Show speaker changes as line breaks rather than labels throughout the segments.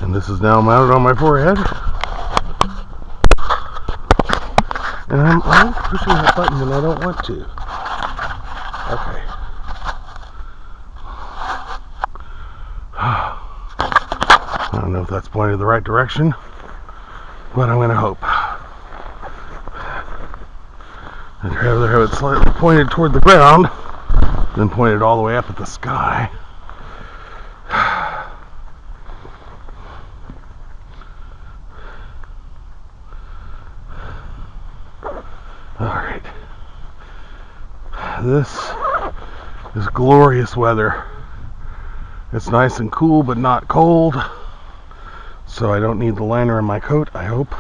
And this is now mounted on my forehead. And I'm always pushing that button when I don't want to. Okay. I don't know if that's pointed the right direction, but I'm going to hope. I'd rather have it slightly pointed toward the ground than pointed all the way up at the sky. Alright. This is glorious weather. It's nice and cool, but not cold. So I don't need the liner in my coat, I hope.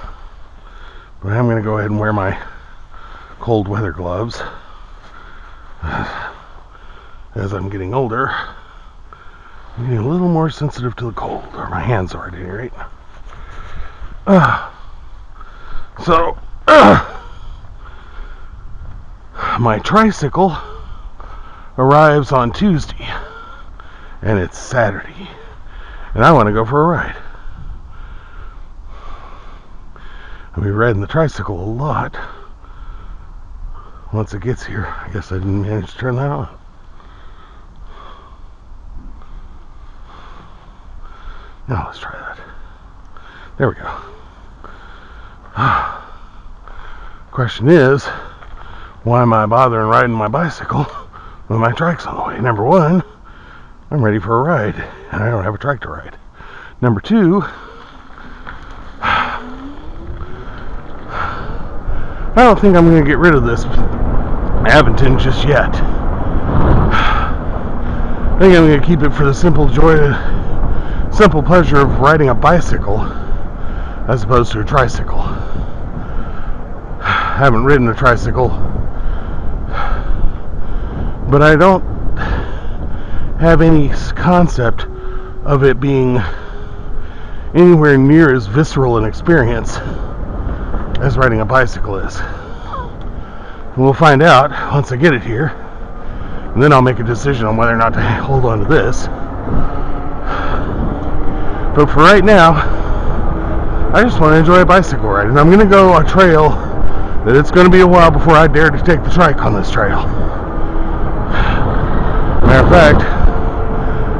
But I'm going to go ahead and wear my cold weather gloves. As I'm getting older, I'm getting a little more sensitive to the cold, or my hands are at any rate. My tricycle arrives on Tuesday, and it's Saturday, and I want to go for a ride. I'll be riding the tricycle a lot. Once it gets here, I guess I didn't manage to turn that on. Now let's try that. There we go. Question is, why am I bothering riding my bicycle when my trike's on the way? Number one, I'm ready for a ride, and I don't have a trike to ride. Number two, I don't think I'm going to get rid of this Aventon just yet. I think I'm going to keep it for the simple pleasure of riding a bicycle as opposed to a tricycle. I haven't ridden a tricycle, but I don't have any concept of it being anywhere near as visceral an experience as riding a bicycle is. And we'll find out once I get it here, and then I'll make a decision on whether or not to hold on to this. But for right now, I just want to enjoy a bicycle ride, and I'm going to go a trail that it's going to be a while before I dare to take the trike on this trail. Matter of fact,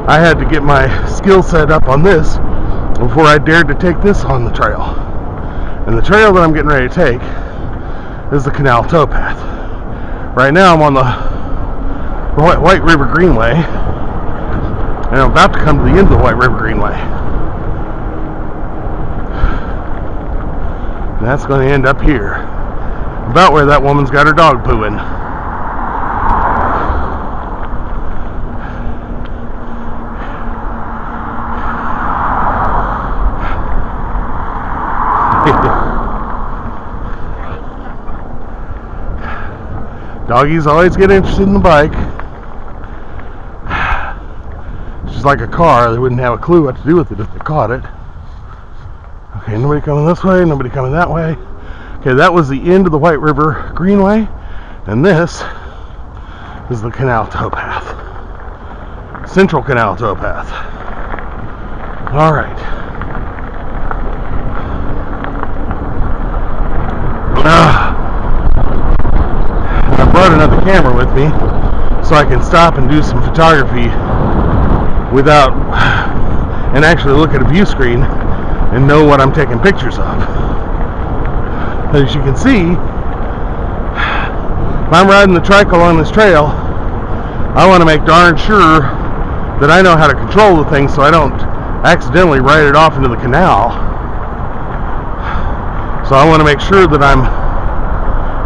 I had to get my skill set up on this before I dared to take this on the trail. And the trail that I'm getting ready to take is the Canal Towpath. Right now I'm on the White River Greenway, and I'm about to come to the end of the White River Greenway. And that's going to end up here, about where that woman's got her dog pooing. Doggies always get interested in the bike. Just like a car, they wouldn't have a clue what to do with it if they caught it. Okay, nobody coming this way, nobody coming that way. Okay, that was the end of the White River Greenway, and this is the Canal Towpath. Central Canal Towpath. Alright. I brought another camera with me so I can stop and do some photography without, and actually look at a view screen and know what I'm taking pictures of. As you can see, if I'm riding the trike along this trail, I want to make darn sure that I know how to control the thing so I don't accidentally ride it off into the canal. So I want to make sure that I'm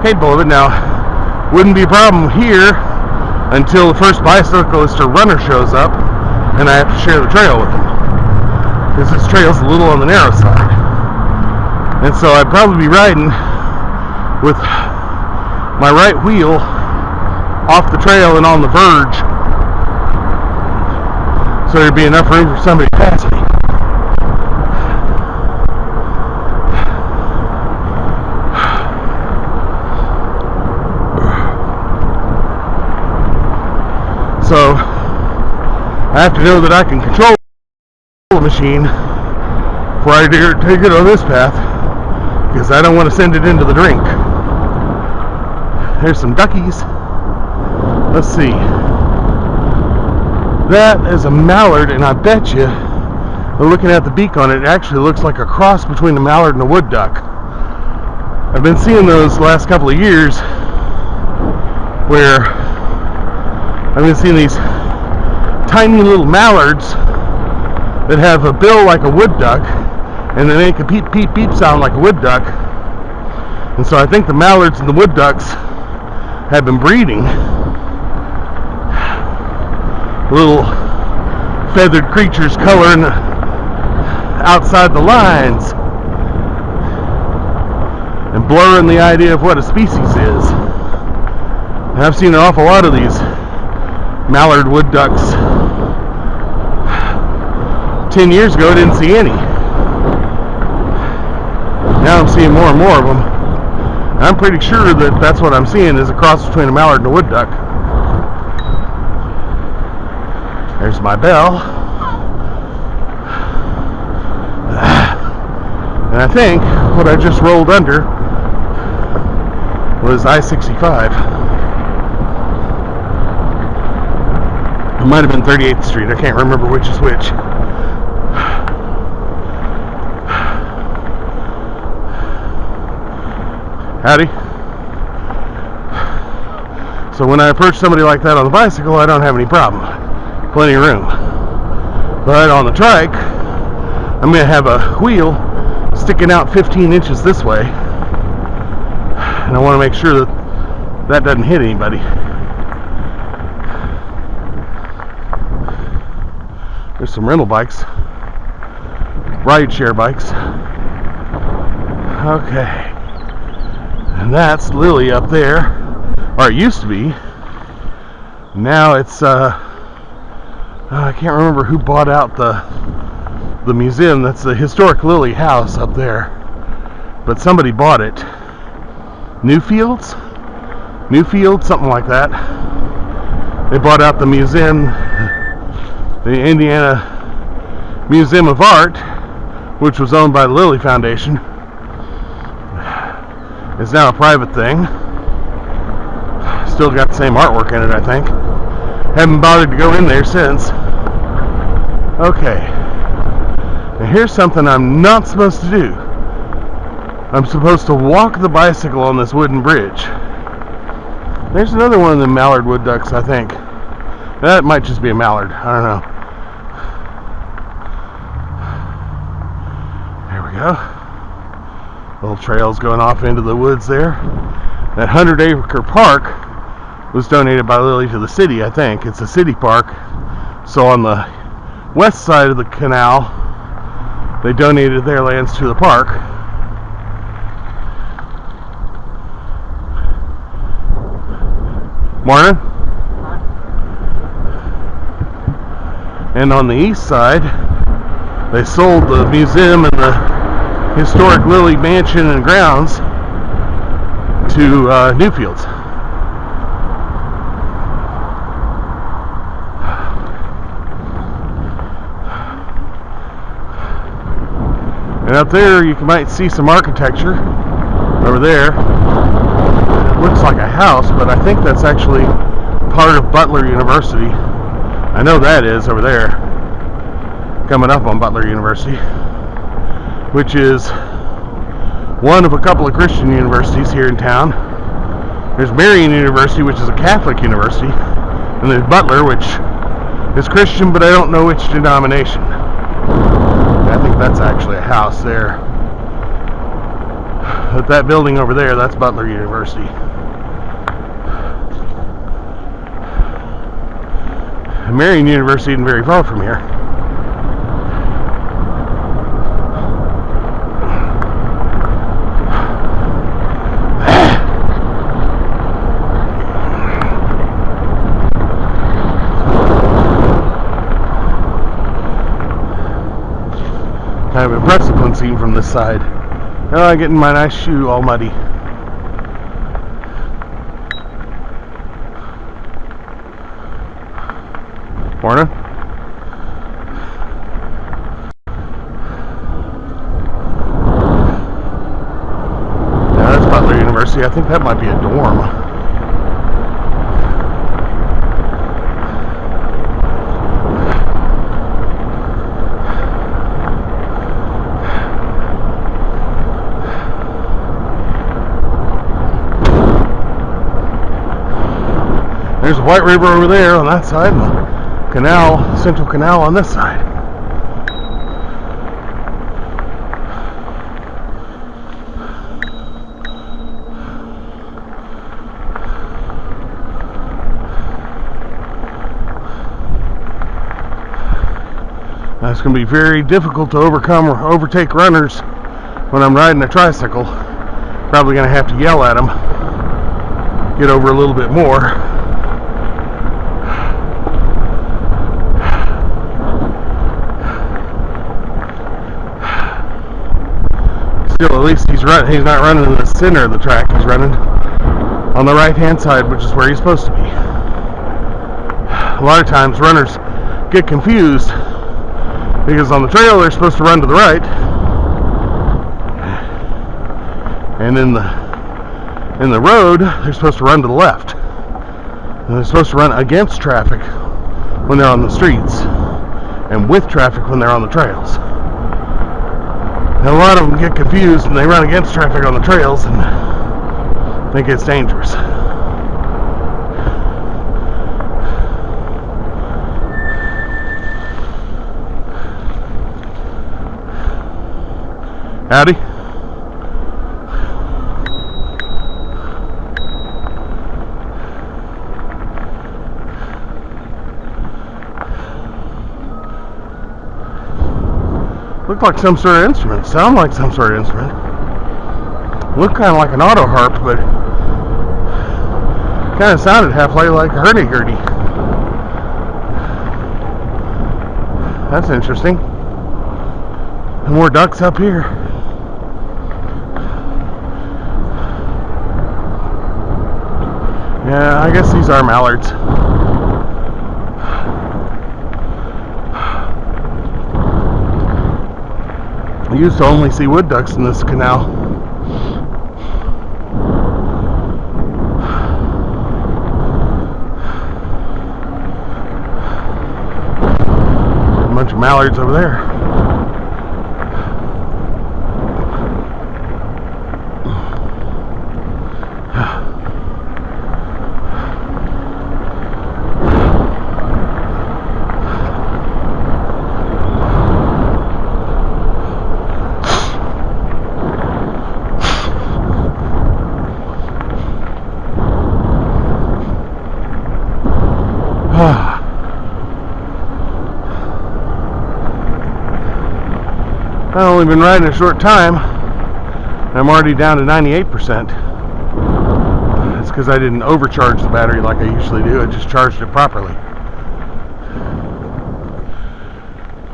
capable of it. Now, wouldn't be a problem here until the first bicyclist or runner shows up and I have to share the trail with them, because this trail's a little on the narrow side. And so I'd probably be riding with my right wheel off the trail and on the verge, so there'd be enough room for somebody to pass me. So I have to know that I can control the machine before I dare take it on this path, because I don't want to send it into the drink. There's some duckies. Let's see. That is a mallard, and I bet you, looking at the beak on it, it actually looks like a cross between a mallard and a wood duck. I've been seeing those the last couple of years where I've been seeing these tiny little mallards that have a bill like a wood duck, and they make a peep, peep, peep sound like a wood duck. And so I think the mallards and the wood ducks have been breeding. Little feathered creatures coloring outside the lines and blurring the idea of what a species is. And I've seen an awful lot of these mallard wood ducks. 10 years ago I didn't see any. Now I'm seeing more and more of them. And I'm pretty sure that that's what I'm seeing is a cross between a mallard and a wood duck. There's my bell. And I think what I just rolled under was I-65. It might have been 38th Street. I can't remember which is which. Howdy. So when I approach somebody like that on the bicycle, I don't have any problem. Plenty of room. But on the trike, I'm going to have a wheel sticking out 15 inches this way. And I want to make sure that that doesn't hit anybody. There's some rental bikes. Ride-share bikes. Okay. And that's Lily up there. Or it used to be. Now it's, I can't remember who bought out the museum. That's the historic Lily house up there. But somebody bought it. Newfields, something like that. They bought out the museum, the Indiana Museum of Art, which was owned by the Lilly Foundation. It's now a private thing. Still got the same artwork in it, I think. Haven't bothered to go in there since. Okay. Now here's something I'm not supposed to do. I'm supposed to walk the bicycle on this wooden bridge. There's another one of the mallard wood ducks, I think. That might just be a mallard. I don't know. There we go. Little trails going off into the woods there. That 100-acre park was donated by Lilly to the city, I think. It's a city park. So on the west side of the canal, they donated their lands to the park. Morning. And on the east side, they sold the museum and the historic Lilly mansion and grounds to Newfields. And up there you might see some architecture over there. It looks like a house, but I think that's actually part of Butler University. I know that is over there, coming up on Butler University, which is one of a couple of Christian universities here in town. There's Marian University, which is a Catholic university, and there's Butler, which is Christian, but I don't know which denomination. I think that's actually a house there. But that building over there, that's Butler University. Marian University isn't very far from here. Kind of impressive when seen from this side. Oh, I'm getting my nice shoe all muddy. Morning. University. I think that might be a dorm. There's a White River over there on that side, and the canal, Central Canal on this side. That's going to be very difficult to overcome or overtake runners when I'm riding a tricycle. Probably going to have to yell at them, get over a little bit more. Still, at least he's not running in the center of the track. He's running on the right-hand side, which is where he's supposed to be. A lot of times runners get confused because on the trail they're supposed to run to the right, and in the road they're supposed to run to the left. And they're supposed to run against traffic when they're on the streets, and with traffic when they're on the trails. And a lot of them get confused and they run against traffic on the trails, and think it's dangerous. Howdy. Looked like some sort of instrument. Sound like some sort of instrument. Looked kind of like an auto harp, but kind of sounded halfway like a hurdy-gurdy. That's interesting. And more ducks up here. Yeah, I guess these are mallards. I used to only see wood ducks in this canal. A bunch of mallards over there. I've only been riding a short time, and I'm already down to 98%. It's because I didn't overcharge the battery like I usually do. I just charged it properly.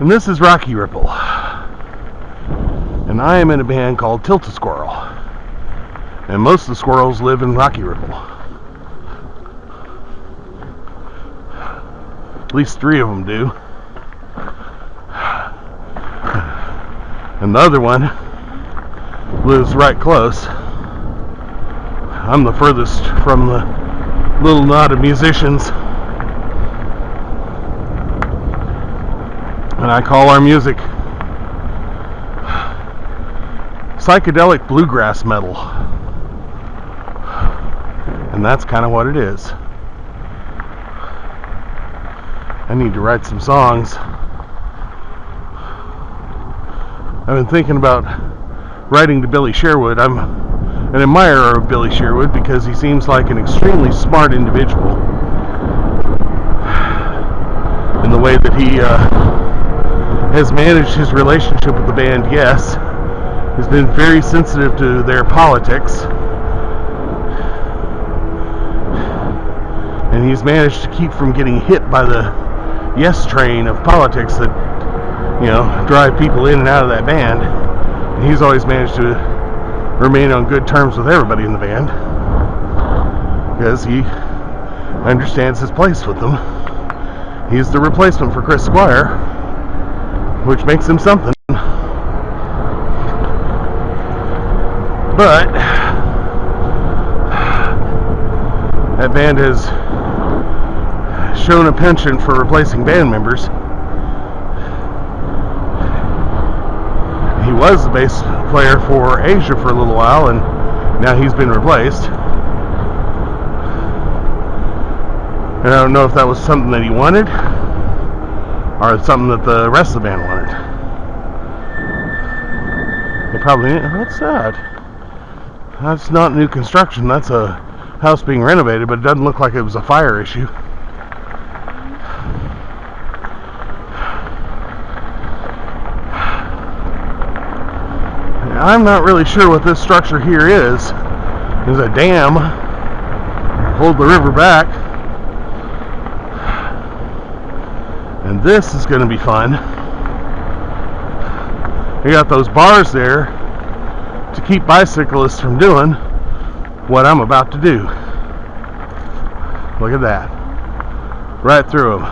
And this is Rocky Ripple. And I am in a band called Tilt-A-Squirrel. And most of the squirrels live in Rocky Ripple. At least 3 of them do. And the other one lives right close. I'm the furthest from the little knot of musicians. And I call our music psychedelic bluegrass metal. And that's kind of what it is. I need to write some songs. I've been thinking about writing to Billy Sherwood. I'm an admirer of Billy Sherwood because he seems like an extremely smart individual in the way that he has managed his relationship with the band Yes. He's been very sensitive to their politics, and he's managed to keep from getting hit by the Yes train of politics that, you know, drive people in and out of that band. And he's always managed to remain on good terms with everybody in the band because he understands his place with them. He's the replacement for Chris Squire, which makes him something. But That band has shown a penchant for replacing band members. He was the bass player for Asia for a little while, and now he's been replaced. And I don't know if that was something that he wanted or something that the rest of the band wanted. They probably, what's that? That's not new construction. That's a house being renovated, but it doesn't look like it was a fire issue. I'm not really sure what this structure here is. There's a dam to hold the river back. And this is going to be fun. We got those bars there to keep bicyclists from doing what I'm about to do. Look at that. Right through them.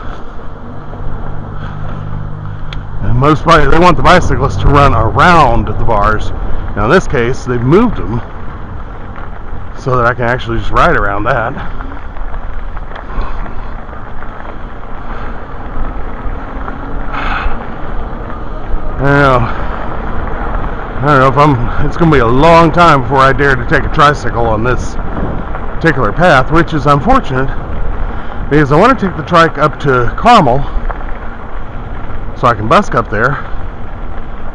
And most probably they want the bicyclists to run around the bars. Now in this case, they've moved them so that I can actually just ride around that. I don't know if it's going to be a long time before I dare to take a tricycle on this particular path, which is unfortunate because I want to take the trike up to Carmel so I can busk up there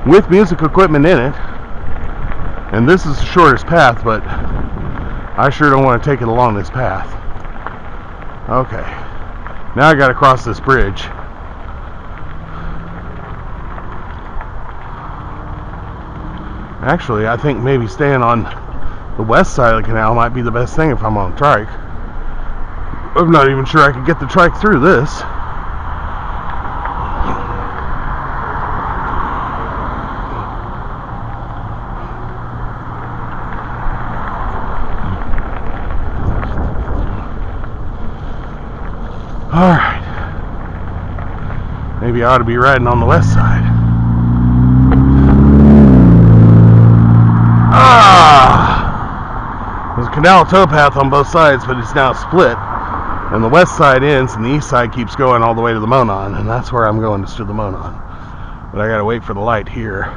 with music equipment in it. And this is the shortest path, but I sure don't want to take it along this path. Okay, now I got to cross this bridge. Actually, I think maybe staying on the west side of the canal might be the best thing if I'm on a trike. I'm not even sure I could get the trike through this. Alright. Maybe I ought to be riding on the west side. There's a canal towpath on both sides, but it's now split. And the west side ends, and the east side keeps going all the way to the Monon, and that's where I'm going, is to the Monon. But I gotta wait for the light here.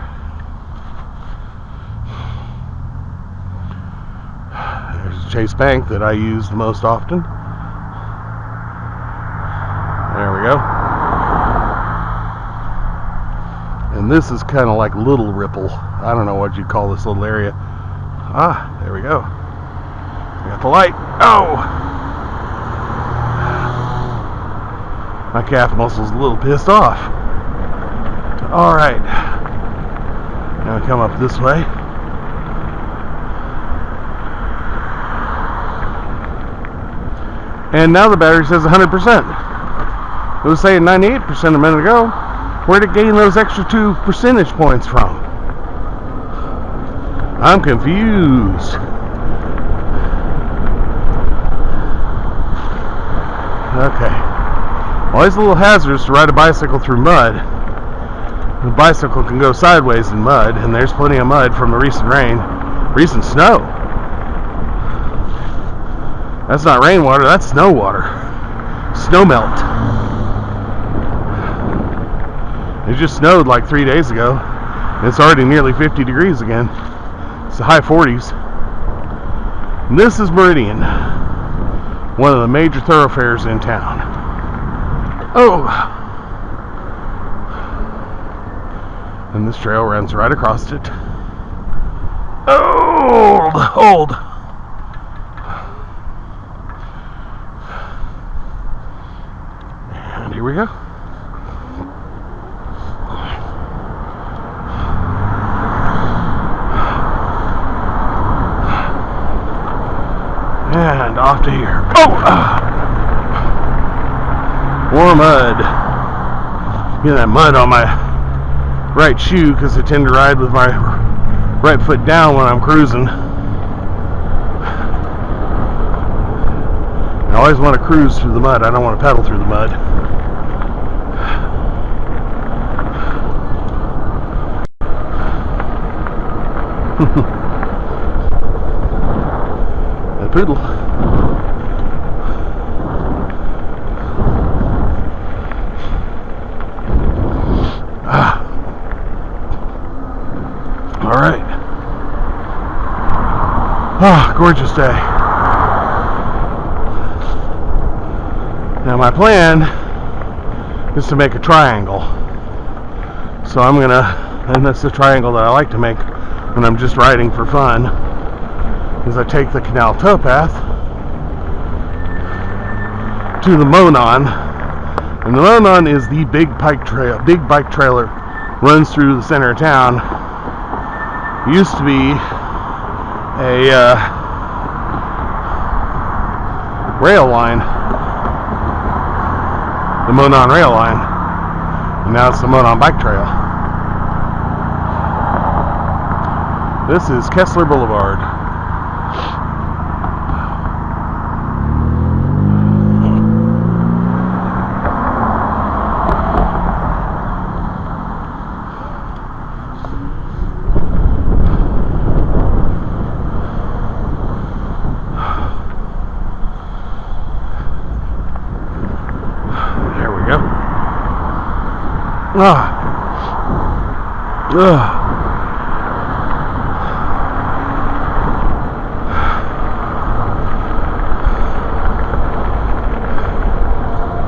There's Chase Bank that I use the most often. There we go. And this is kind of like Little Ripple. I don't know what you'd call this little area. Ah, there we go. I got the light. Oh! My calf muscle's a little pissed off. Alright. Now we come up this way. And now the battery says 100%. It was saying 98% a minute ago. Where'd it gain those extra 2 percentage points from? I'm confused. Okay. Well, it's a little hazardous to ride a bicycle through mud. The bicycle can go sideways in mud, and there's plenty of mud from the recent rain. Recent snow. That's not rainwater, that's snow water. Snow melt. It just snowed like 3 days ago. And it's already nearly 50 degrees again. It's the high 40s. And this is Meridian, one of the major thoroughfares in town. Oh! And this trail runs right across it. Hold! And here we go. And off to here. More mud. Get that mud on my right shoe because I tend to ride with my right foot down when I'm cruising. I always want to cruise through the mud. I don't want to pedal through the mud. The poodle. Alright. Oh, gorgeous day. Now my plan is to make a triangle. So I'm gonna, and that's the triangle that I like to make when I'm just riding for fun, is I take the canal towpath to the Monon, and the Monon is the big bike trailer, runs through the center of town. It used to be a rail line, the Monon rail line, and now it's the Monon bike trail. This is Kessler Boulevard.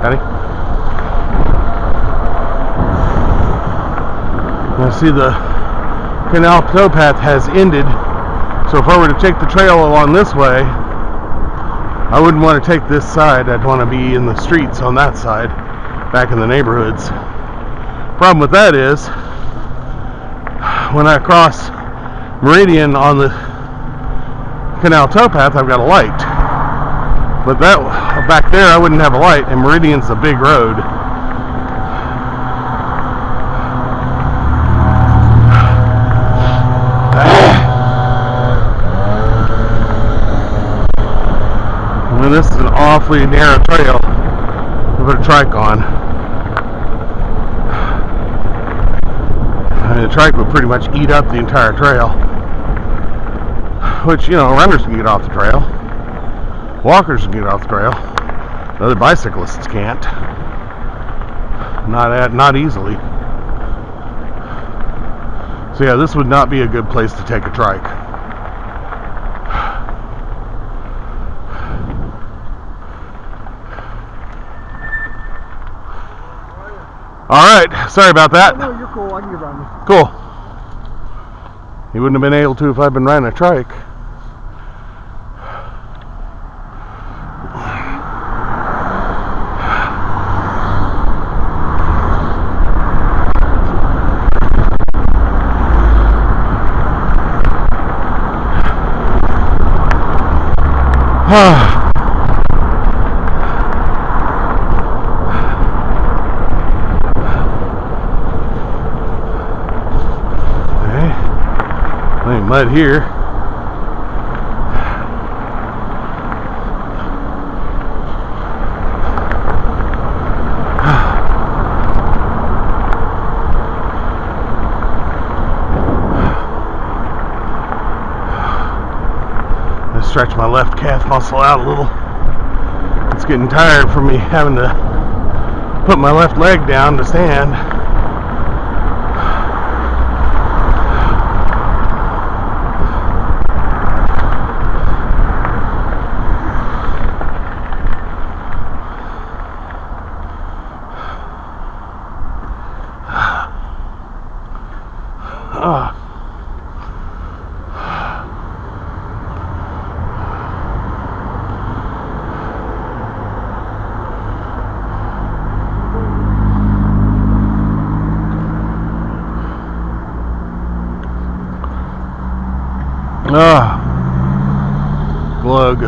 Ready? Now see, the canal towpath has ended, so if I were to take the trail along this way, I wouldn't want to take this side. I'd want to be in the streets on that side, back in the neighborhoods. Problem with that is, when I cross Meridian on the canal towpath, I've got a light. But that back there, I wouldn't have a light, and Meridian's a big road. And this is an awfully narrow trail to put a trike on. I mean, the trike would pretty much eat up the entire trail, which, you know, runners can get off the trail, walkers can get off the trail, other bicyclists can't. Not easily. So yeah, this would not be a good place to take a trike. Alright, sorry about that.
No, you're cool. I can get around you.
Cool. You wouldn't have been able to if I'd been riding a trike. Mud here. I stretch my left calf muscle out a little. It's getting tired from me having to put my left leg down to stand. Glug.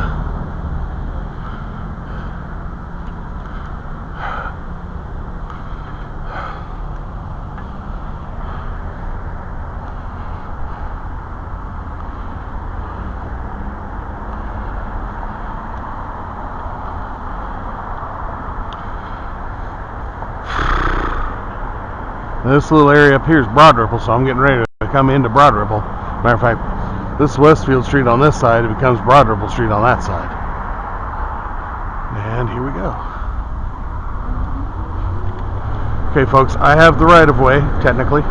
This little area up here is Broad Ripple, so I'm getting ready to come into Broad Ripple. Matter of fact, this is Westfield Street on this side, it becomes Broad Ripple Street on that side. And here we go. Okay folks, I have the right of way, technically.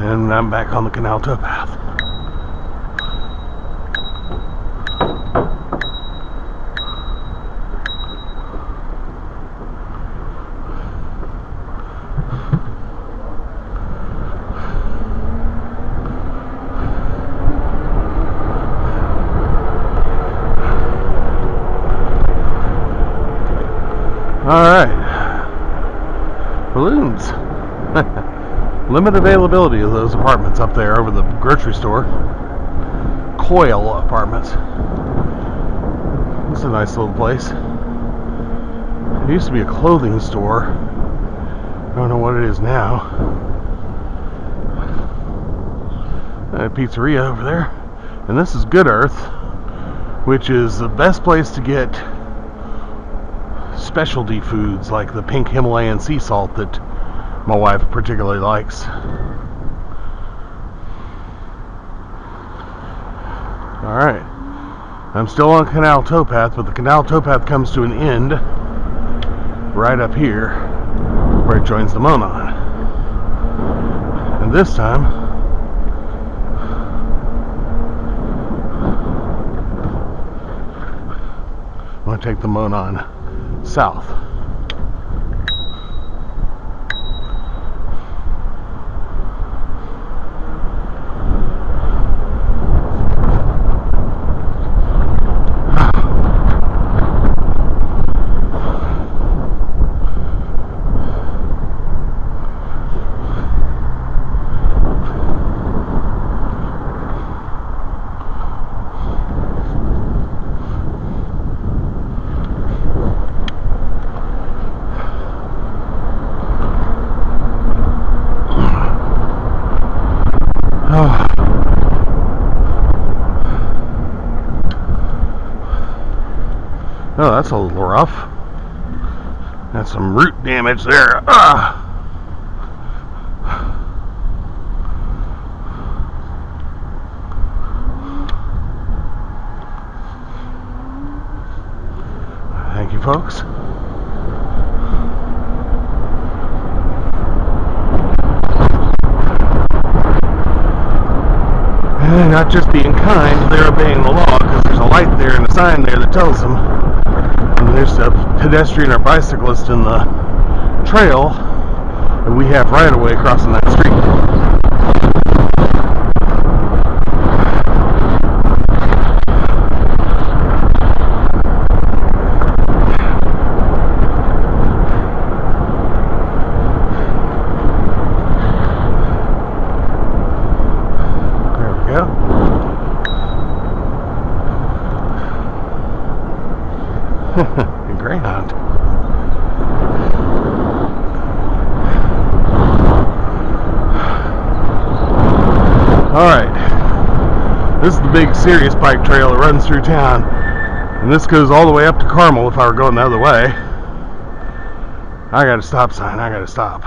And I'm back on the canal towpath. Alright. Balloons. Limited availability of those apartments up there over the grocery store. Coil apartments. It's a nice little place. It used to be a clothing store. I don't know what it is now. A pizzeria over there. And this is Good Earth, which is the best place to get specialty foods like the pink Himalayan sea salt that my wife particularly likes. Alright, I'm still on canal towpath, but the canal towpath comes to an end right up here where it joins the Monon. And this time I'm going to take the Monon south. Oh, that's a little rough. That's some root damage there. Thank you, folks. And not just being kind, they're obeying the law, because there's a light there and a sign there that tells them. And there's a pedestrian or bicyclist in the trail, and we have right of way crossing that street. There we go. A greyhound. Alright. This is the big serious bike trail that runs through town. And this goes all the way up to Carmel if I were going the other way. I got a stop sign. I got to stop.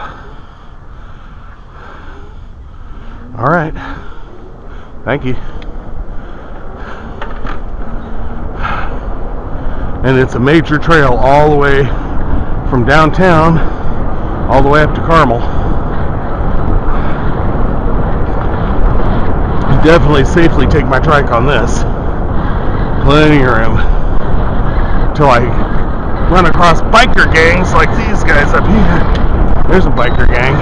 Alright. Thank you. And it's a major trail all the way from downtown all the way up to Carmel. Definitely safely take my trike on this. Plenty of room. Till I run across biker gangs like these guys up here. There's a biker gang.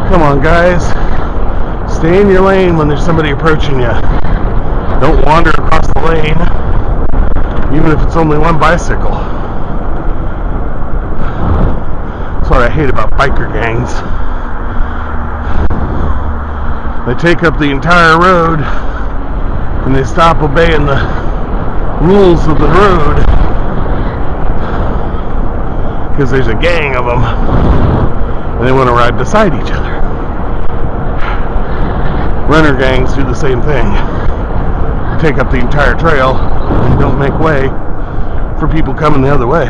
Come on, guys. Stay in your lane when there's somebody approaching you. Don't wander across the lane, even if it's only one bicycle. That's what I hate about biker gangs. They take up the entire road and they stop obeying the rules of the road because there's a gang of them and they want to ride beside each other. Runner gangs do the same thing. Take up the entire trail and don't make way for people coming the other way.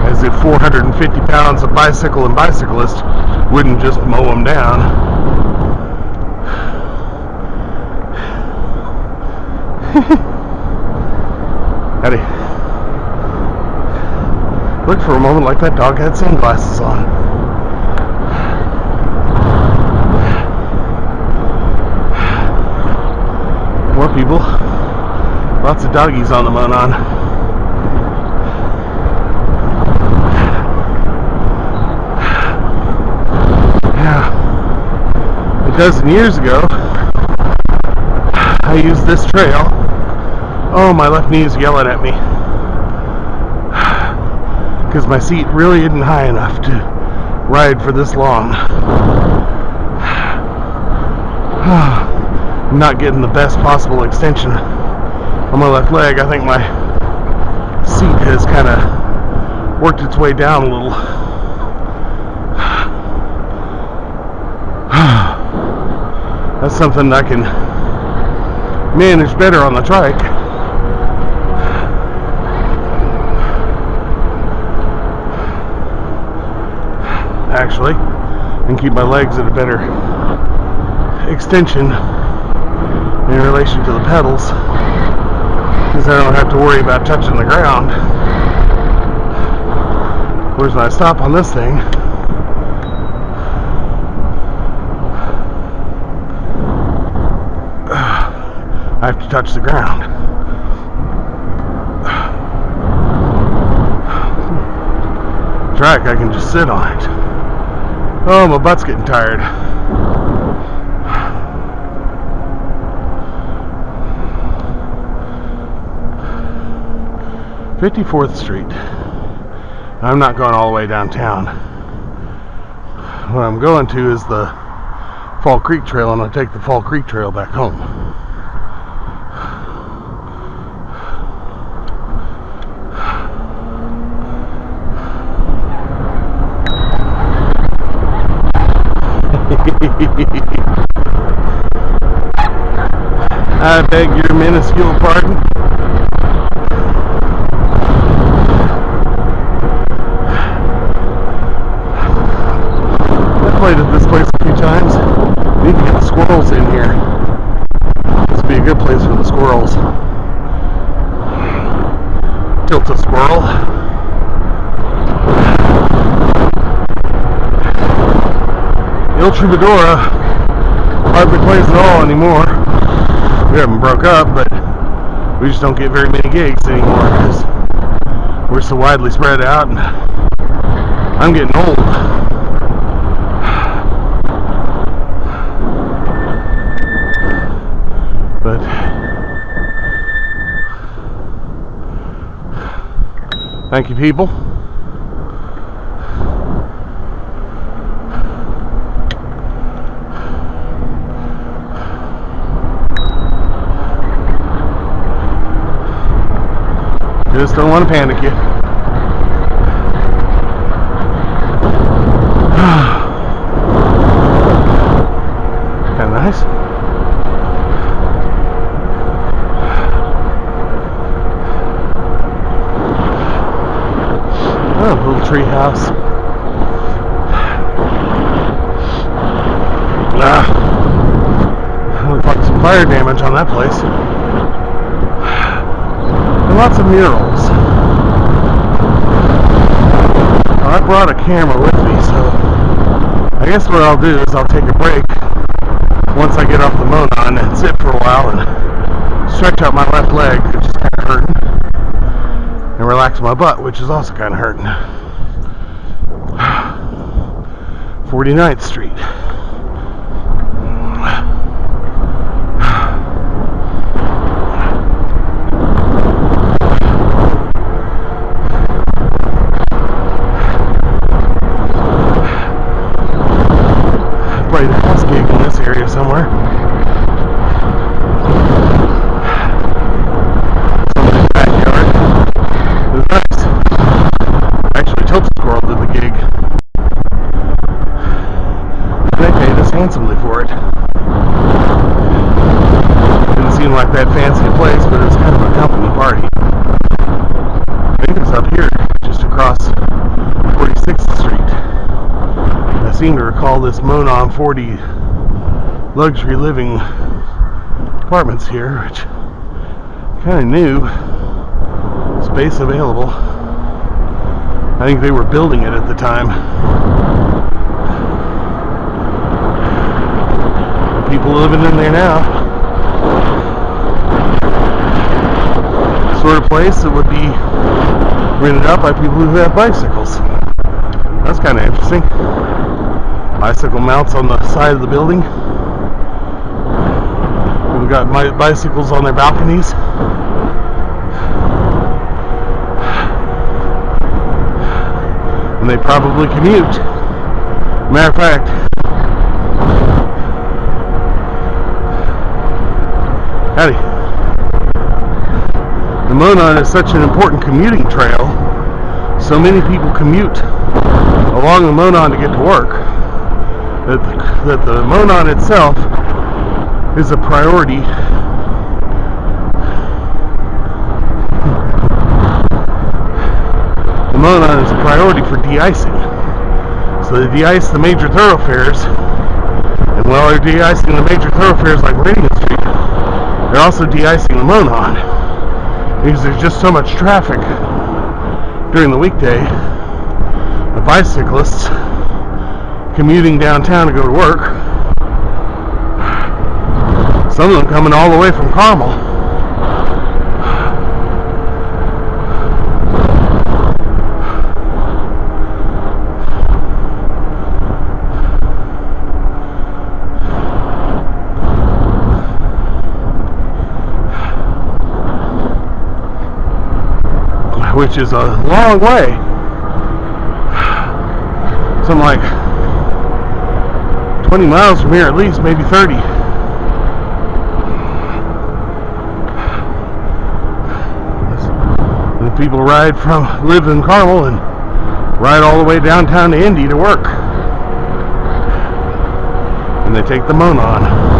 As if 450 pounds of bicycle and bicyclist wouldn't just mow them down. Howdy. Looked for a moment like that dog had sunglasses on. More people. Lots of doggies on the Monon. Yeah. A dozen years ago, I used this trail. Oh, my left knee is yelling at me. Because my seat really isn't high enough to ride for this long. I'm not getting the best possible extension on my left leg. I think my seat has kind of worked its way down a little. That's something I can manage better on the trike. Actually, and keep my legs at a better extension in relation to the pedals, because I don't have to worry about touching the ground. Whereas when I stop on this thing, I have to touch the ground. Track, I can just sit on it. Oh, my butt's getting tired. (54th Street). I'm not going all the way downtown. What I'm going to is the Fall Creek Trail, and I'll take the Fall Creek Trail back home. I beg your minuscule pardon. I've played at this place a few times. Need to get the squirrels in here. This would be a good place for the squirrels. Tilt a squirrel. Il Troubadour hardly plays at all anymore. We haven't broke up, but we just don't get very many gigs anymore because we're so widely spread out, and I'm getting old. But thank you, people. Just don't want to panic you. Kind of nice. Oh, little tree house. Looks like some fire damage on that place. Lots of murals. Well, I brought a camera with me, so I guess what I'll do is I'll take a break once I get off the Monon and sit for a while and stretch out my left leg, which is kind of hurting, and relax my butt, which is also kind of hurting. 49th Street. Played a house gig in this area somewhere. Somebody's backyard. It was nice. Actually, Tilt Squirrel did the gig. They paid us handsomely for it. Didn't seem like that fancy a place, but it was kind of a company party. I think it was up here, just across 46th Street. I seem to recall this Monon 40 luxury living apartments here, which kind of new space available. I think they were building it at the time. People living in there now. Sort of place that would be rented out by people who have bicycles. That's kind of interesting. Bicycle mounts on the side of the building. We've got bicycles on their balconies. And they probably commute. Matter of fact, howdy. The Monon is such an important commuting trail. So many people commute along the Monon to get to work that the Monon itself is a priority. The Monon is a priority for de-icing. So they de-ice the major thoroughfares, and while they're de-icing the major thoroughfares like Meridian Street, they're also de-icing the Monon because there's just so much traffic during the weekday. The bicyclists commuting downtown to go to work, some of them coming all the way from Carmel. Which is a long way. Something like 20 miles from here at least, maybe 30. And people live in Carmel and ride all the way downtown to Indy to work. And they take the Monon.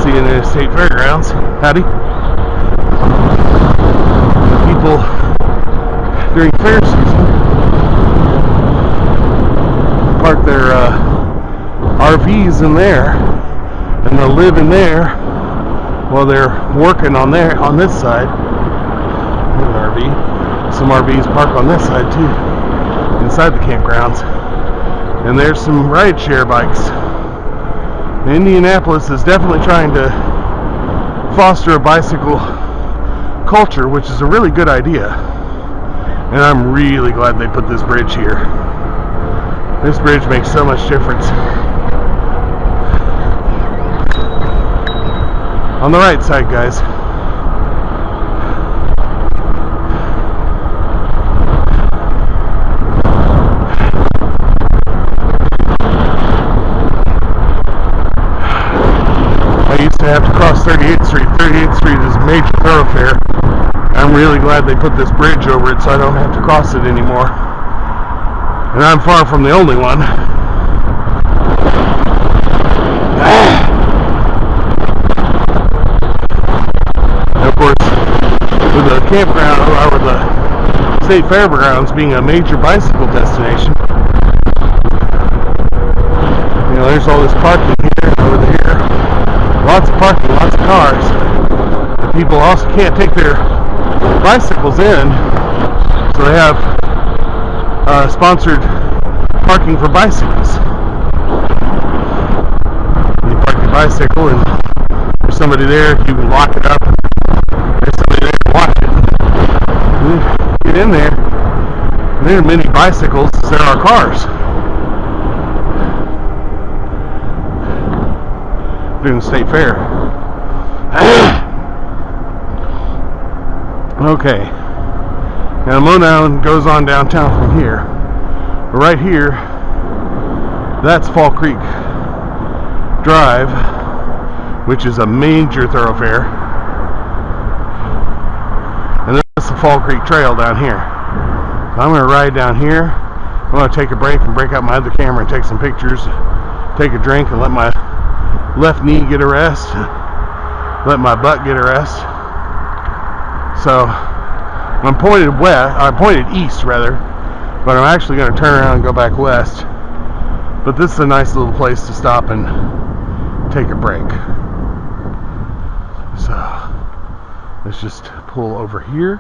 In the state fairgrounds. Howdy. People during fair season park their RVs in there, and they'll live in there while they're working on this side. An RV. Some RVs park on this side too, inside the campgrounds. And there's some rideshare bikes. Indianapolis is definitely trying to foster a bicycle culture, which is a really good idea. And I'm really glad they put this bridge here. This bridge makes so much difference. On the right side, guys. Have to cross 38th Street. 38th Street is a major thoroughfare. I'm really glad they put this bridge over it so I don't have to cross it anymore. And I'm far from the only one. And of course, with the campground or the state fairgrounds being a major bicycle destination, you know, there's all this parking here and over there. Lots of parking, lots of cars. And people also can't take their bicycles in, so they have sponsored parking for bicycles. You park your bicycle and there's somebody there, you can lock it up, there's somebody there to watch it. You get in there, and there are many bicycles as there are cars. Doing the state fair. Okay. Now Monon goes on downtown from here. But right here, that's Fall Creek Drive, which is a major thoroughfare. And that's the Fall Creek Trail down here. So I'm going to ride down here. I'm going to take a break and break out my other camera and take some pictures, take a drink, and let my left knee get a rest, let my butt get a rest. So I'm pointed east rather, but I'm actually going to turn around and go back west. But this is a nice little place to stop and take a break. So let's just pull over here.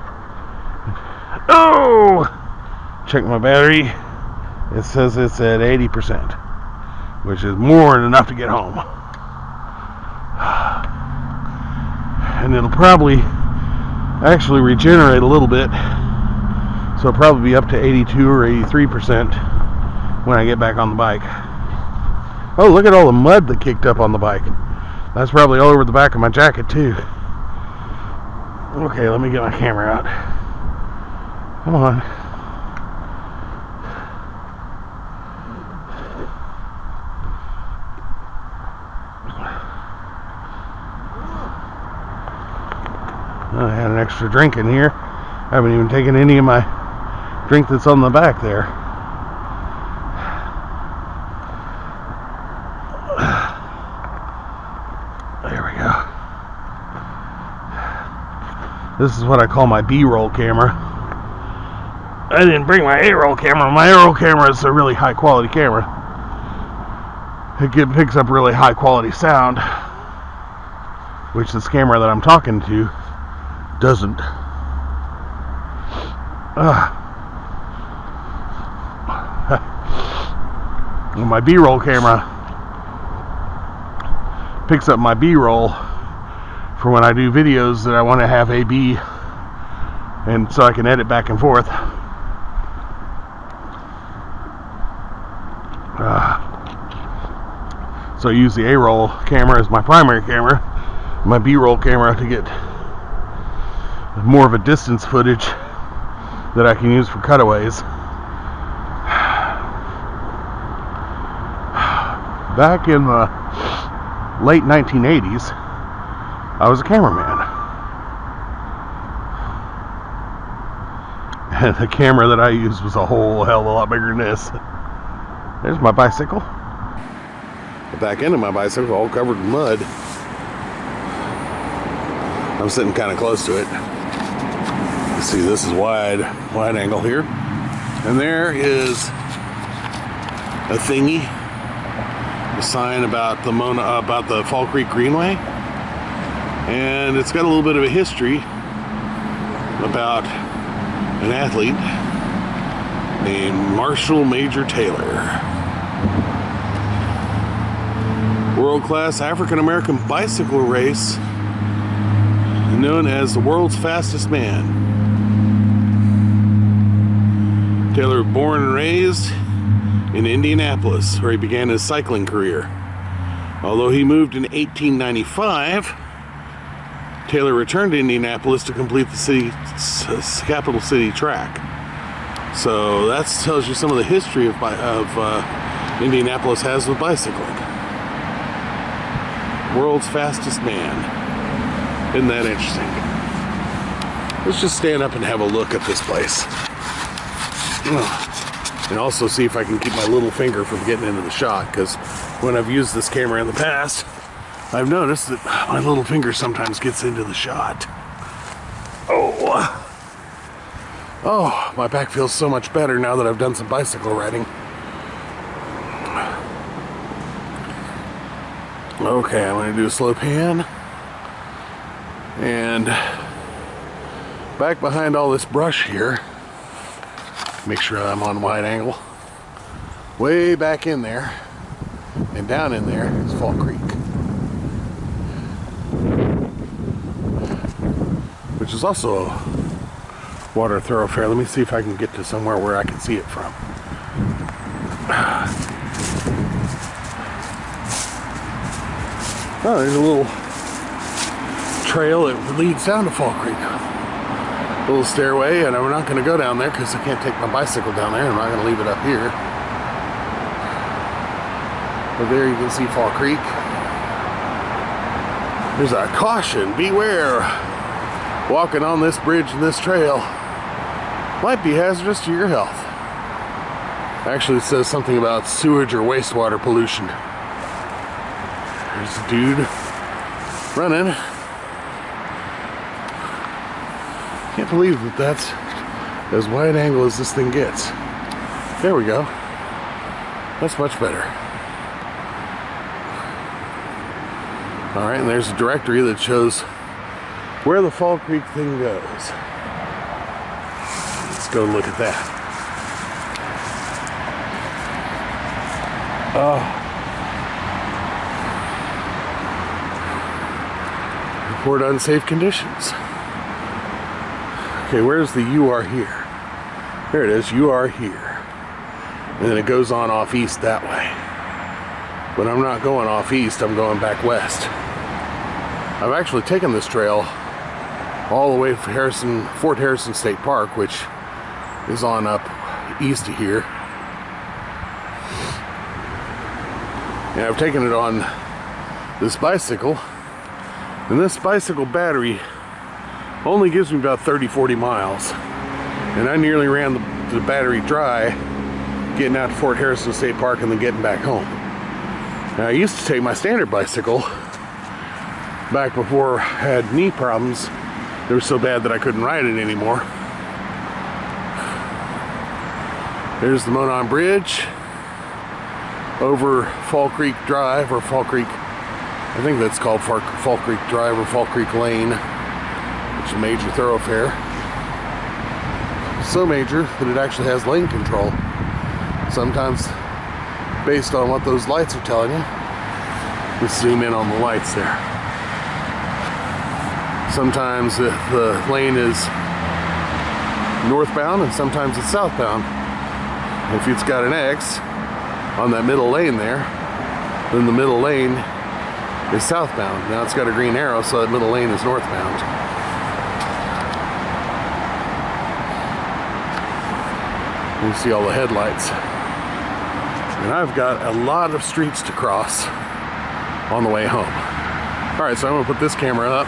Oh! Check my battery. It says it's at 80%, which is more than enough to get home. And it'll probably actually regenerate a little bit, so it'll probably be up to 82 or 83% when I get back on the bike. Oh, look at all the mud that kicked up on the bike. That's probably all over the back of my jacket too. Okay, let me get my camera out. Come on. I had an extra drink in here. I haven't even taken any of my drink that's on the back there. There we go. This is what I call my B-roll camera. I didn't bring my A-roll camera. My A-roll camera is a really high quality camera. It picks up really high quality sound, which this camera that I'm talking to doesn't. My B-roll camera picks up my B-roll for when I do videos that I want to have A-B, and so I can edit back and forth. So I use the A-roll camera as my primary camera, my B-roll camera to get more of a distance footage that I can use for cutaways. Back in the late 1980s, I was a cameraman. And the camera that I used was a whole hell of a lot bigger than this. There's my bicycle. The back end of my bicycle all covered in mud. I'm sitting kind of close to it. You see, this is wide angle here. And there is a thingy, a sign about the Fall Creek Greenway. And it's got a little bit of a history about an athlete named Marshall Major Taylor. World-class African-American bicycle race known as the world's fastest man. Taylor was born and raised in Indianapolis, where he began his cycling career. Although he moved in 1895, Taylor returned to Indianapolis to complete the city's capital city track. So that tells you some of the history of Indianapolis has with bicycling. World's fastest man. Isn't that interesting? Let's just stand up and have a look at this place. And also see if I can keep my little finger from getting into the shot, because when I've used this camera in the past, I've noticed that my little finger sometimes gets into the shot. Oh, my back feels so much better now that I've done some bicycle riding. Okay, I'm going to do a slow pan. And back behind all this brush here, make sure I'm on wide angle. Way back in there and down in there is Fall Creek, which is also a water thoroughfare. Let me see if I can get to somewhere where I can see it from. Oh, there's a little trail that leads down to Fall Creek. A little stairway, and I'm not going to go down there because I can't take my bicycle down there. I'm not going to leave it up here. But there you can see Fall Creek. There's a caution, beware. Walking on this bridge and this trail might be hazardous to your health. Actually, it says something about sewage or wastewater pollution. There's a dude running. Can't believe that that's as wide angle as this thing gets. There we go. That's much better. Alright, and there's a directory that shows where the Fall Creek thing goes. Let's go look at that. Report unsafe conditions. Okay, where's the "you are here"? There it is, "you are here." And then it goes on off east that way. But I'm not going off east, I'm going back west. I've actually taken this trail all the way to Fort Harrison State Park, which is on up east of here. And I've taken it on this bicycle. And this bicycle battery only gives me about 30-40 miles. And I nearly ran the battery dry getting out to Fort Harrison State Park and then getting back home. Now, I used to take my standard bicycle back before I had knee problems. They were so bad that I couldn't ride it anymore. There's the Monon Bridge over Fall Creek Drive, or Fall Creek, I think that's called Fall Creek Drive or Fall Creek Lane, which is a major thoroughfare. So major that it actually has lane control. Sometimes, based on what those lights are telling you. Let's zoom in on the lights there. Sometimes the lane is northbound and sometimes it's southbound. If it's got an X on that middle lane there, then the middle lane is southbound. Now it's got a green arrow, so that middle lane is northbound. You see all the headlights. And I've got a lot of streets to cross on the way home. Alright, so I'm going to put this camera up.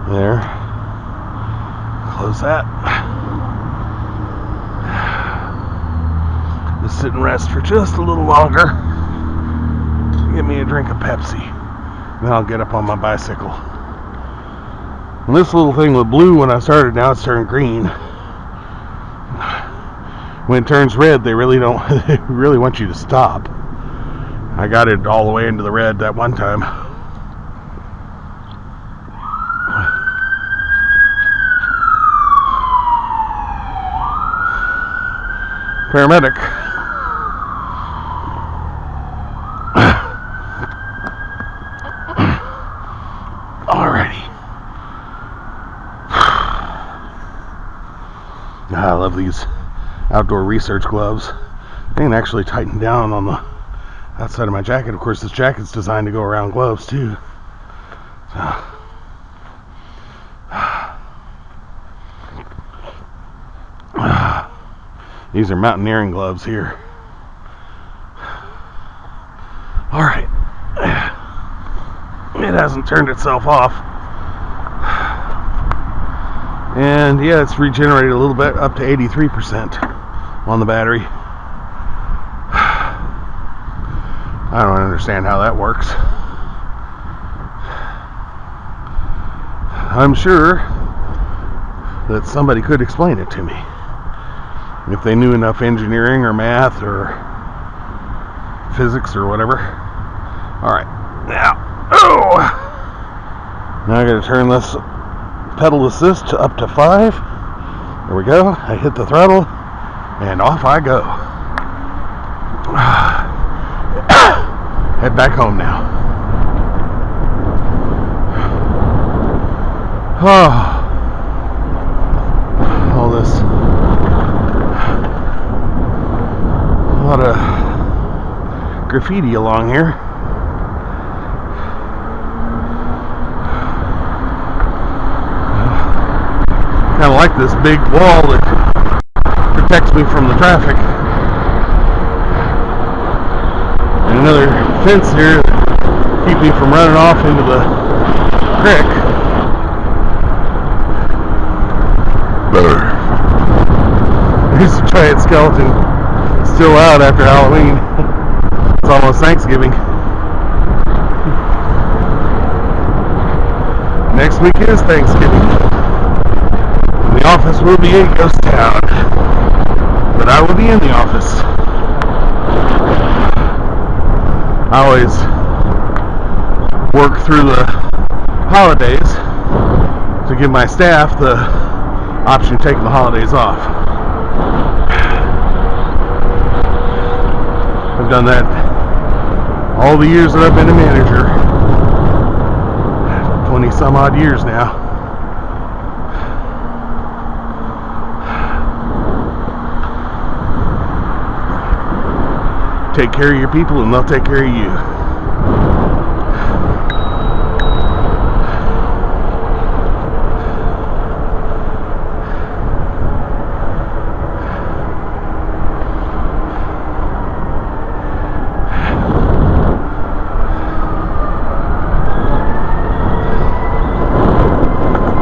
There. Close that. Just sit and rest for just a little longer. Get me a drink of Pepsi. Then I'll get up on my bicycle. And this little thing was blue when I started, now it's turned green. When it turns red, they really don't, they really want you to stop. I got it all the way into the red that one time. Paramedic. Alrighty. I love these outdoor research gloves. They can actually tighten down on the outside of my jacket. Of course, this jacket's designed to go around gloves too. So. These are mountaineering gloves here. Alright. It hasn't turned itself off. And yeah, it's regenerated a little bit, up to 83% on the battery. I don't understand how that works. I'm sure that somebody could explain it to me if they knew enough engineering or math or physics or whatever. Alright, now, now I gotta turn this pedal assist up to 5. There we go. I hit the throttle and off I go. Head back home now. All this, a lot of graffiti along here. Kind of like this big wall that protects me from the traffic. And another fence here that keeps me from running off into the creek. There's a giant skeleton still out after Halloween. It's almost Thanksgiving. Next week is Thanksgiving. The office will be a ghost town, but I will be in the office. I always work through the holidays to give my staff the option of taking the holidays off. I've done that all the years that I've been a manager. 20 some odd years now. Take care of your people and they'll take care of you.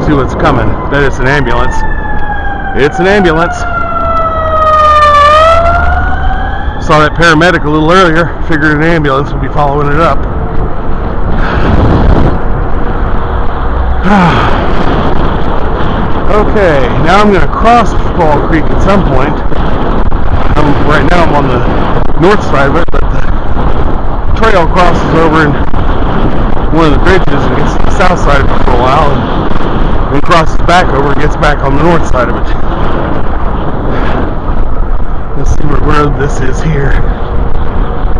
See what's coming. That is an ambulance. It's an ambulance. Saw that paramedic a little earlier. Figured an ambulance would be following it up. Okay, now I'm going to cross Fall Creek at some point. Right now I'm on the north side of it, but the trail crosses over in one of the bridges and gets to the south side of it for a while, and then crosses back over and gets back on the north side of it. Let's see what road this is here.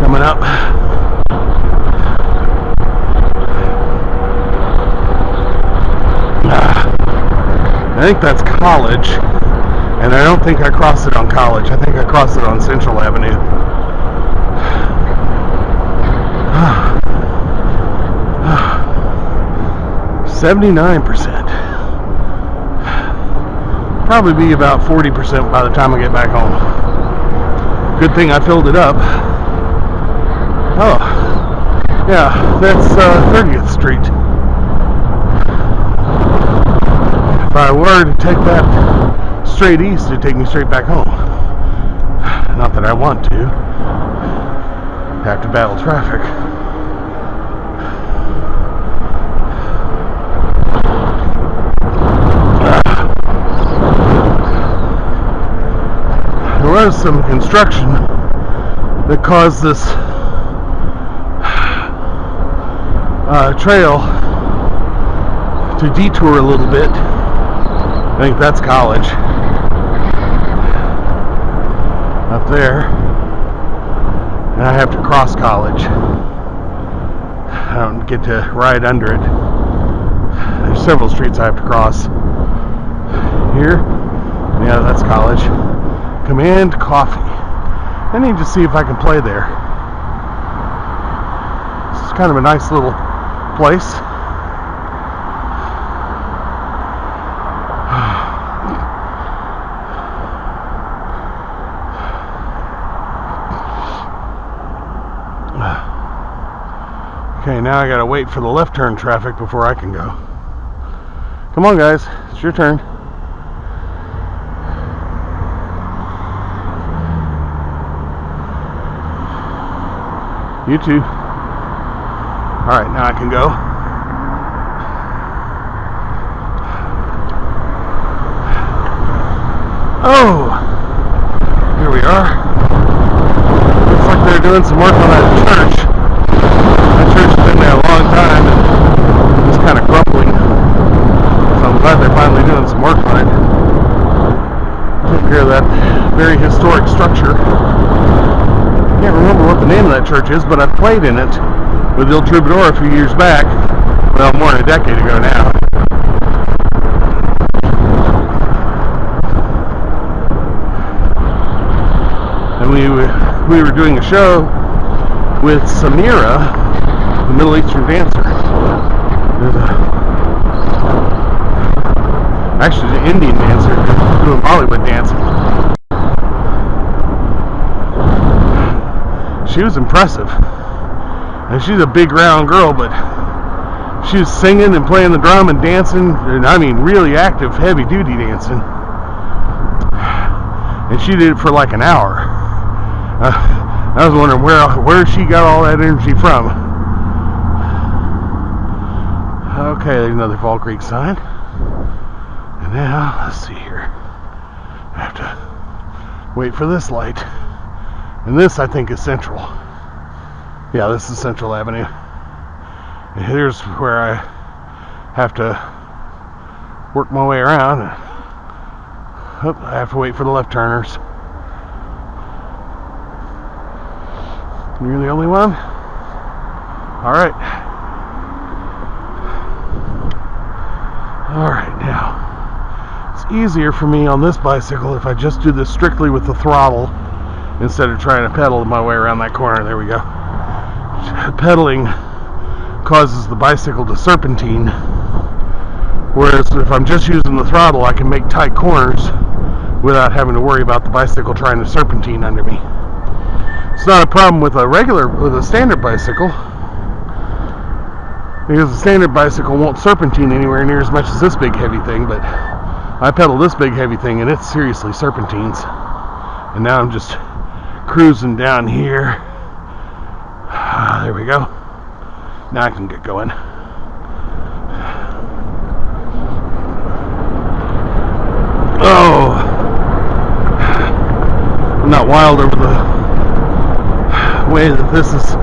Coming up. I think that's College, and I don't think I crossed it on College. I think I crossed it on Central Avenue. 79%. Probably be about 40% by the time I get back home. Good thing I filled it up. Oh, yeah, that's 30th Street. If I were to take that straight east, it'd take me straight back home. Not that I want to. Have to battle traffic. There was some construction that caused this trail to detour a little bit. I think that's College up there, and I have to cross College. I don't get to ride under it. There's several streets I have to cross. Here, yeah, that's College. Command Coffee. I need to see if I can play there. This is kind of a nice little place. Okay, now I gotta wait for the left turn traffic before I can go. Come on, guys, it's your turn. You too. Alright, now I can go. Oh! Here we are. Looks like they're doing some work on that church. That church has been there a long time and it's kind of crumbling. So I'm glad they're finally doing some work on it. Took care of that very historic structure. I can't remember what the name of that church is, but I played in it with Il Troubadour a few years back. Well, more than a decade ago now. And we were doing a show with Samira, the Middle Eastern dancer. Actually, an Indian dancer doing Bollywood dancing. She was impressive. And she's a big round girl, but she was singing and playing the drum and dancing, and I mean really active, heavy duty dancing. And she did it for like an hour. I was wondering where she got all that energy from. Okay, there's another Fall Creek sign. And now, let's see here. I have to wait for this light. And this, I think, is Central. Yeah, this is Central Avenue. And here's where I have to work my way around. Oh, I have to wait for the left turners. You're the only one? Alright. Alright, now. It's easier for me on this bicycle if I just do this strictly with the throttle instead of trying to pedal my way around that corner. There we go. Pedaling causes the bicycle to serpentine, whereas if I'm just using the throttle, I can make tight corners without having to worry about the bicycle trying to serpentine under me. It's not a problem with a standard bicycle, because the standard bicycle won't serpentine anywhere near as much as this big heavy thing, but I pedal this big heavy thing and it seriously serpentines. And now I'm just cruising down here. There we go. Now I can get going. Oh, I'm not wild over the way that this is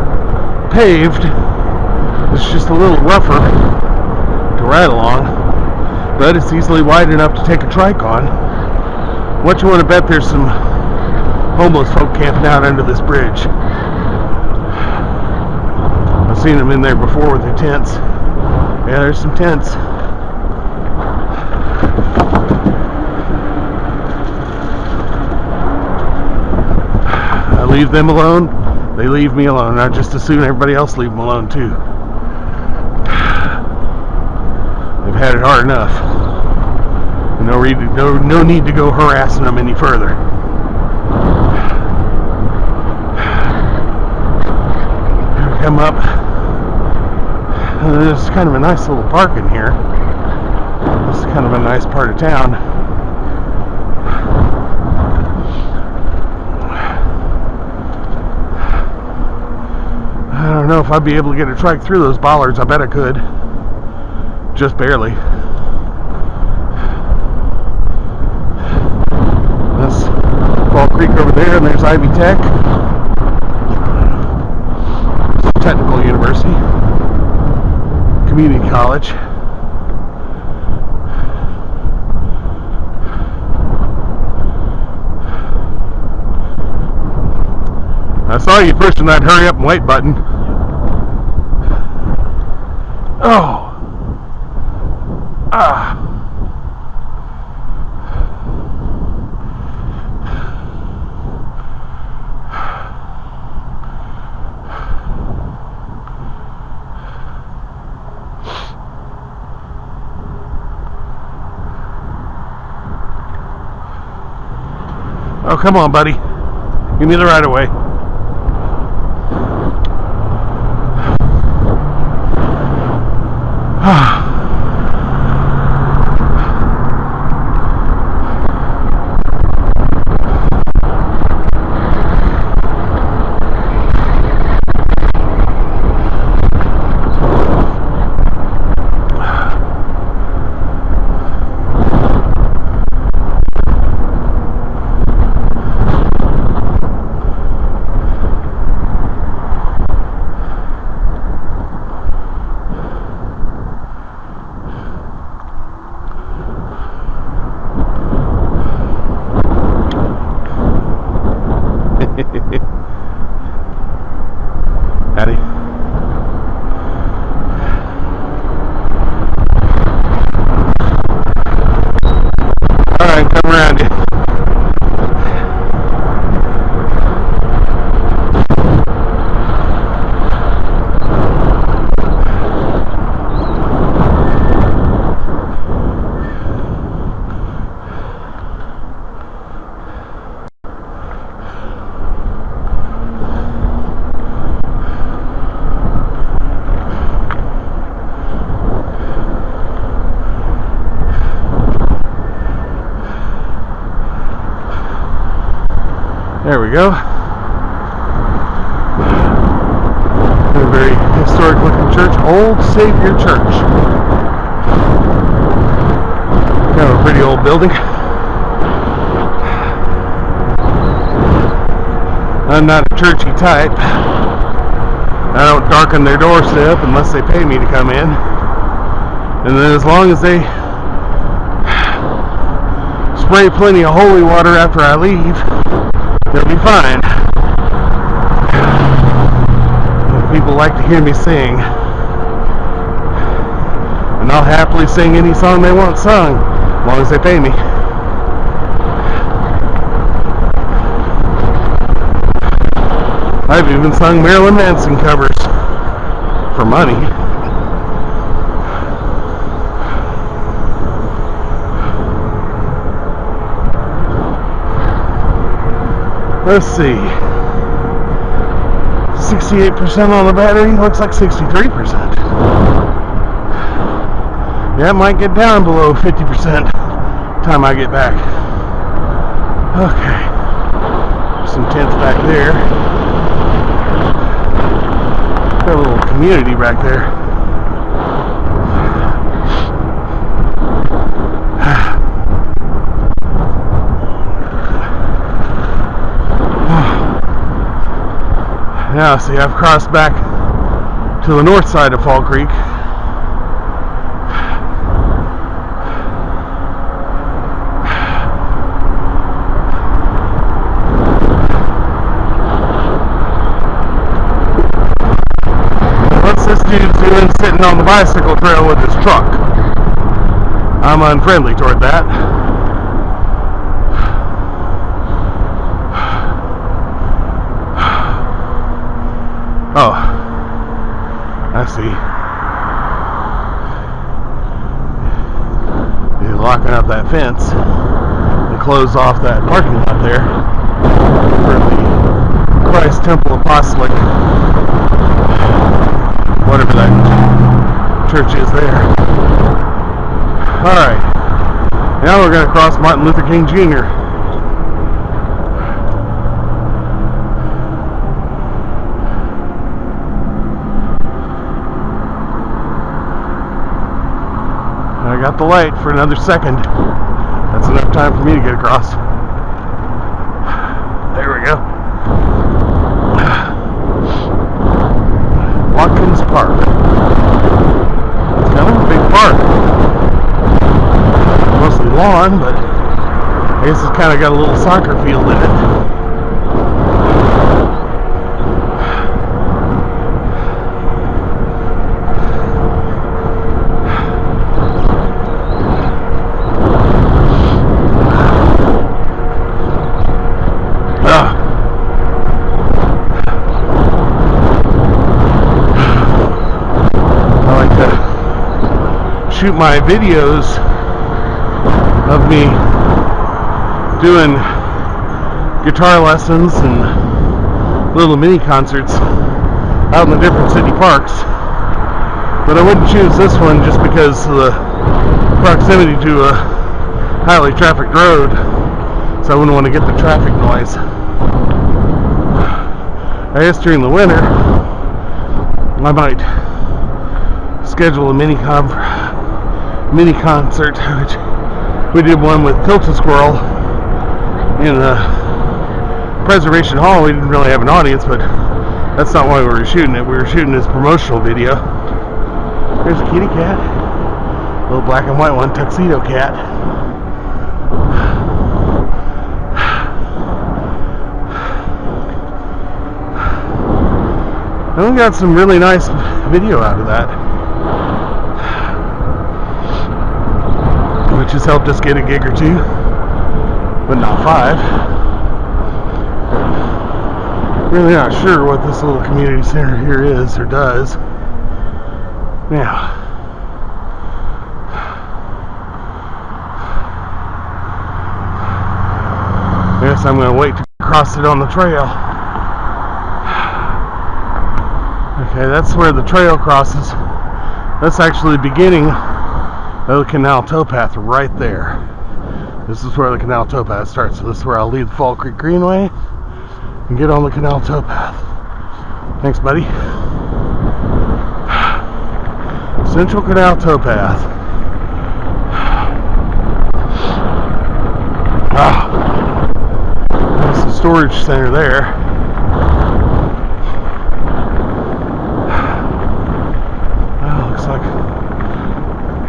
paved. It's just a little rougher to ride along, but it's easily wide enough to take a trike on. What you want to bet, there's some homeless folk camping out under this bridge. I've seen them in there before with their tents. Yeah, there's some tents. I leave them alone, they leave me alone. I just as soon everybody else leave them alone too. They've had it hard enough. No need to go harassing them any further. Here we come up. There's kind of a nice little park in here. This is kind of a nice part of town. I don't know if I'd be able to get a trike through those bollards. I bet I could. Just barely. That's Fall Creek over there, and there's Ivy Tech. Technical University. Community College. I saw you pushing that hurry up and wait button. Oh. Ah. Oh, come on, buddy. Give me the right of way. Howdy. Alright, come around you. There we go. A very historic looking church, Old Savior Church. Kind of a pretty old building. I'm not a churchy type. I don't darken their doorstep unless they pay me to come in. And then as long as they spray plenty of holy water after I leave, they'll be fine. People like to hear me sing. And I'll happily sing any song they want sung, as long as they pay me. I've even sung Marilyn Manson covers for money. Let's see. 68% on the battery, looks like 63%. Yeah, it might get down below 50% time I get back. Okay. Some tents back there. Got a little community back there. Now, see, I've crossed back to the north side of Fall Creek. What's this dude doing sitting on the bicycle trail with his truck? I'm unfriendly toward that. Oh, I see. He's locking up that fence and close off that parking lot there for the Christ Temple Apostolic, whatever that church is there. Alright, now we're going to cross Martin Luther King Jr. I got the light for another second. That's enough time for me to get across. There we go. Watkins Park. It's kind of a big park. Mostly lawn, but I guess it's kind of got a little soccer field in it. Shoot my videos of me doing guitar lessons and little mini concerts out in the different city parks, but I wouldn't choose this one just because of the proximity to a highly trafficked road, so I wouldn't want to get the traffic noise. I guess during the winter I might schedule a mini concert, which we did one with Tilt-A Squirrel in the Preservation Hall. We didn't really have an audience, but that's not why we were shooting it. We were shooting this promotional video. There's a kitty cat, a little black and white one, tuxedo cat. And we got some really nice video out of that, which has helped us get a gig or two, but not 5. Really not sure what this little community center here is or does. Now, I guess I'm going to wait to cross it on the trail. Okay, that's where the trail crosses. That's actually the beginning of the canal towpath right there. This is where the canal towpath starts. So this is where I'll leave the Fall Creek Greenway and get on the canal towpath. Thanks, buddy. Central Canal towpath. There's the storage center there. Looks like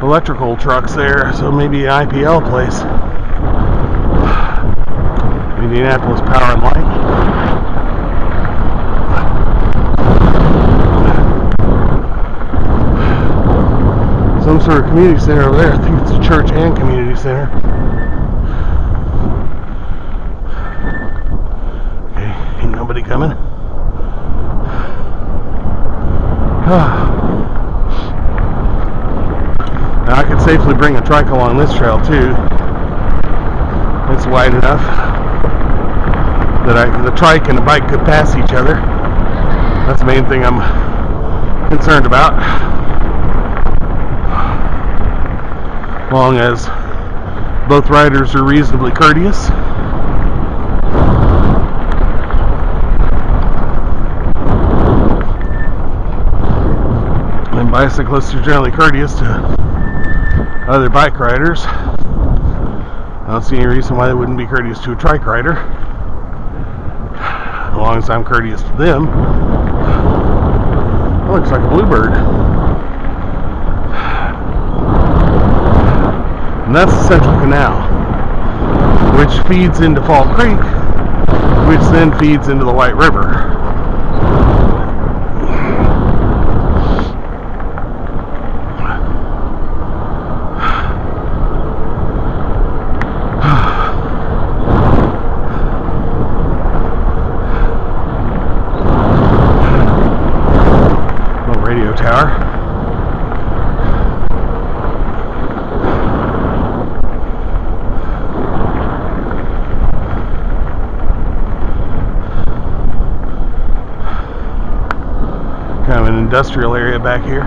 electrical trucks there, so maybe an IPL place. Indianapolis Power and Light. Some sort of community center over there. I think it's a church and community center. Okay, ain't nobody coming. Now I could safely bring a trike along this trail too. It's wide enough that the trike and the bike could pass each other. That's the main thing I'm concerned about. As long as both riders are reasonably courteous. And bicyclists are generally courteous to other bike riders. I don't see any reason why they wouldn't be courteous to a trike rider. As long as I'm courteous to them. That looks like a bluebird. And that's the Central Canal, which feeds into Fall Creek, which then feeds into the White River. Radio tower. Kind of an industrial area back here. I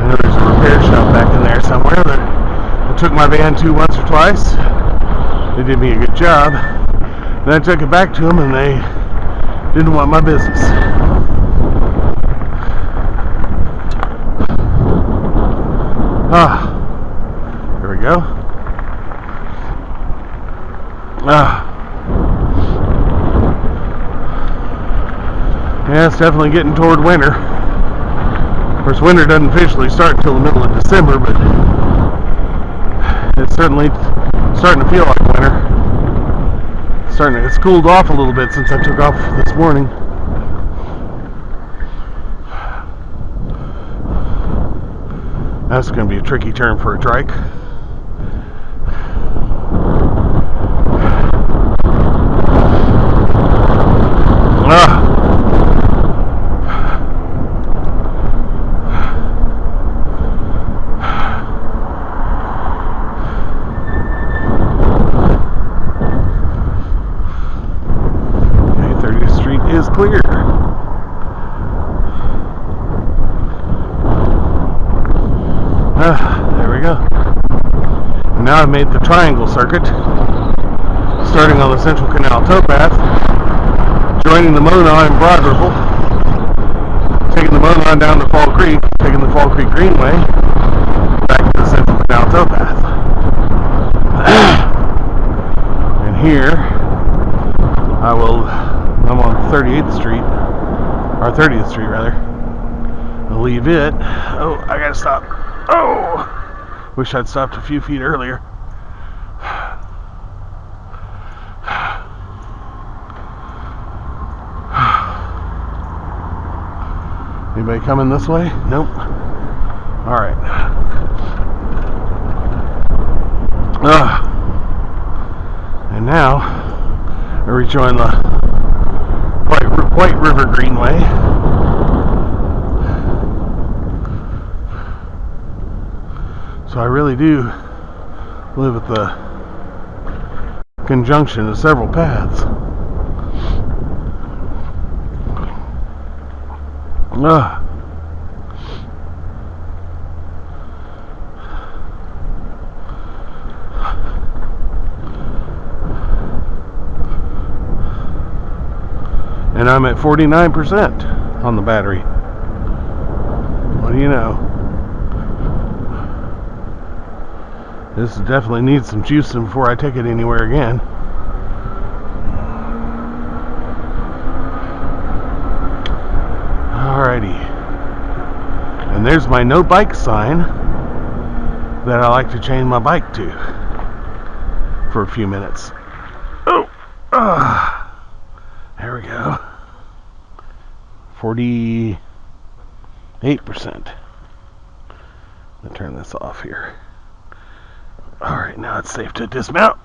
know there's a repair shop back in there somewhere that I took my van to once or twice. They did me a good job. Then I took it back to them and they didn't want my business. Here we go. Yeah, it's definitely getting toward winter. Of course, winter doesn't officially start until the middle of December, but it's certainly starting to feel like winter. It's cooled off a little bit since I took off this morning. That's going to be a tricky turn for a trike. Is clear. There we go. And now I've made the triangle circuit, starting on the Central Canal towpath, joining the Monon in Broad Ripple, taking the Monon down to Fall Creek, taking the Fall Creek Greenway, back to the Central Canal towpath. And here, I'm on 38th Street, or 30th Street rather. I'll leave it. Oh, I gotta stop. Oh! Wish I'd stopped a few feet earlier. Anybody coming this way? Nope. Alright. And now, I rejoin the White River Greenway. So I really do live at the conjunction of several paths. And I'm at 49% on the battery. What do you know? This definitely needs some juicing before I take it anywhere again. Alrighty. And there's my no bike sign that I like to chain my bike to for a few minutes. Oh! There we go. 48%. I'll turn this off here. Alright, now it's safe to dismount.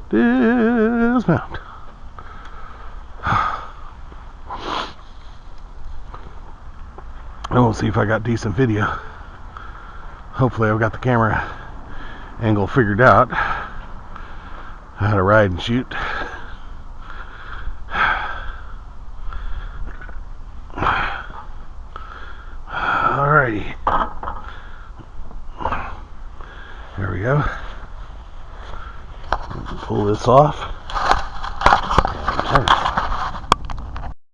Dismount. And we'll see if I got decent video. Hopefully I've got the camera angle figured out. How to ride and shoot. Alrighty. There we go. Pull this off.